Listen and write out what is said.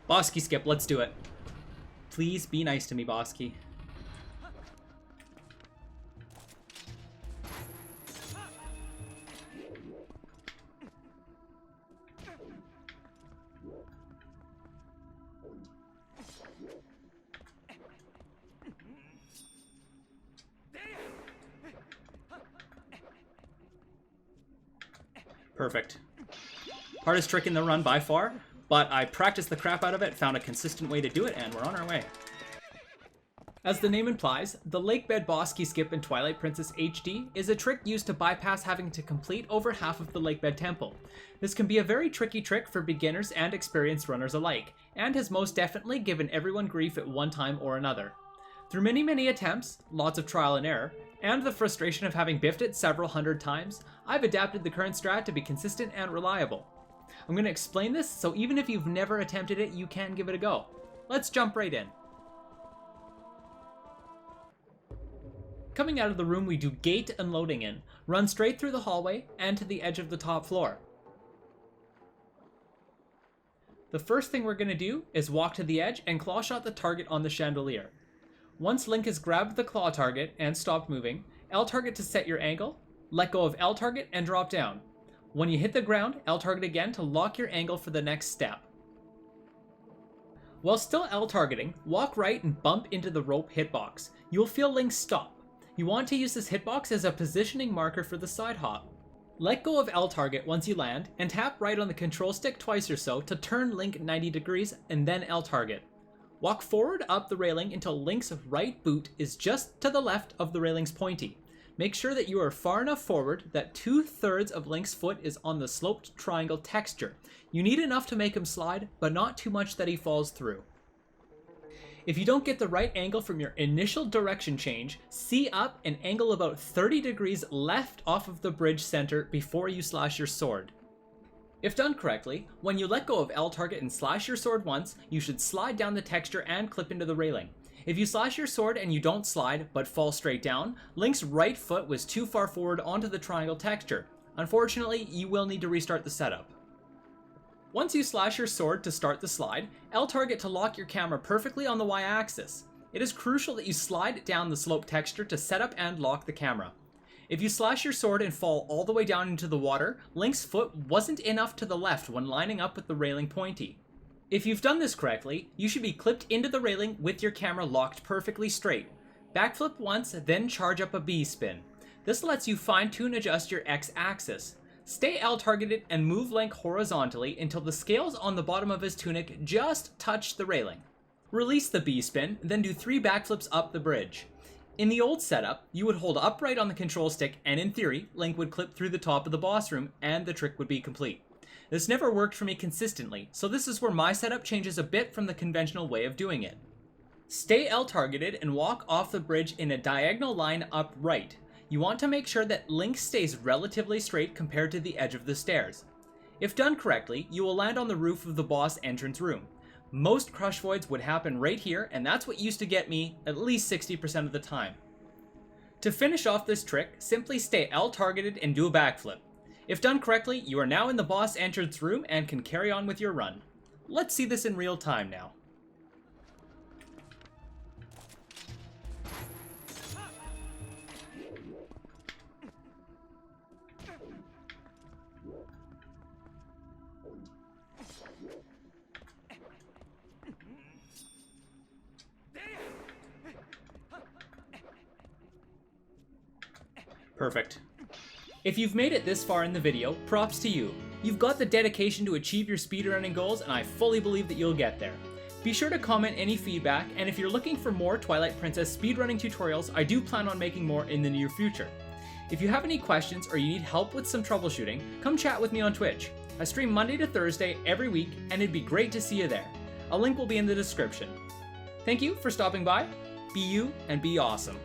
Bosskey skip, let's do it. Please be nice to me, Bosskey. Perfect. Hardest trick in the run by far, but I practiced the crap out of it, found a consistent way to do it, and we're on our way. As the name implies, the Lakebed Bosskey skip in Twilight Princess HD is a trick used to bypass having to complete over half of the Lakebed Temple. This can be a very tricky trick for beginners and experienced runners alike, and has most definitely given everyone grief at one time or another. Through many attempts, lots of trial and error, and the frustration of having biffed it several hundred times, I've adapted the current strat to be consistent and reliable. I'm going to explain this, so even if you've never attempted it, you can give it a go. Let's jump right in. Coming out of the room, we do gate unloading in, run straight through the hallway and to the edge of the top floor. The first thing we're going to do is walk to the edge and claw shot the target on the chandelier. Once Link has grabbed the claw target and stopped moving, L target to set your angle, let go of L target and drop down. When you hit the ground, L target again to lock your angle for the next step. While still L targeting, walk right and bump into the rope hitbox. You will feel Link stop. You want to use this hitbox as a positioning marker for the side hop. Let go of L target once you land and tap right on the control stick twice or so to turn Link 90 degrees and then L target. Walk forward up the railing until Link's right boot is just to the left of the railing's pointy. Make sure that you are far enough forward that 2/3 of Link's foot is on the sloped triangle texture. You need enough to make him slide, but not too much that he falls through. If you don't get the right angle from your initial direction change, see up and angle about 30 degrees left off of the bridge center before you slash your sword. If done correctly, when you let go of L target and slash your sword once, you should slide down the texture and clip into the railing. If you slash your sword and you don't slide, but fall straight down, Link's right foot was too far forward onto the triangle texture. Unfortunately, you will need to restart the setup. Once you slash your sword to start the slide, L target to lock your camera perfectly on the Y-axis. It is crucial that you slide down the slope texture to set up and lock the camera. If you slash your sword and fall all the way down into the water, Link's foot wasn't enough to the left when lining up with the railing pointy. If you've done this correctly, you should be clipped into the railing with your camera locked perfectly straight. Backflip once, then charge up a B spin. This lets you fine-tune adjust your X-axis. Stay L-targeted and move Link horizontally until the scales on the bottom of his tunic just touch the railing. Release the B spin, then do 3 backflips up the bridge. In the old setup, you would hold upright on the control stick and in theory, Link would clip through the top of the boss room and the trick would be complete. This never worked for me consistently, so this is where my setup changes a bit from the conventional way of doing it. Stay L-targeted and walk off the bridge in a diagonal line upright. You want to make sure that Link stays relatively straight compared to the edge of the stairs. If done correctly, you will land on the roof of the boss entrance room. Most crush voids would happen right here, and that's what used to get me at least 60% of the time. To finish off this trick, simply stay L-targeted and do a backflip. If done correctly, you are now in the boss entrance room and can carry on with your run. Let's see this in real time now. Perfect. If you've made it this far in the video, props to you. You've got the dedication to achieve your speedrunning goals, and I fully believe that you'll get there. Be sure to comment any feedback, and if you're looking for more Twilight Princess speedrunning tutorials, I do plan on making more in the near future. If you have any questions or you need help with some troubleshooting, come chat with me on Twitch. I stream Monday to Thursday every week, and it'd be great to see you there. A link will be in the description. Thank you for stopping by. Be you and be awesome.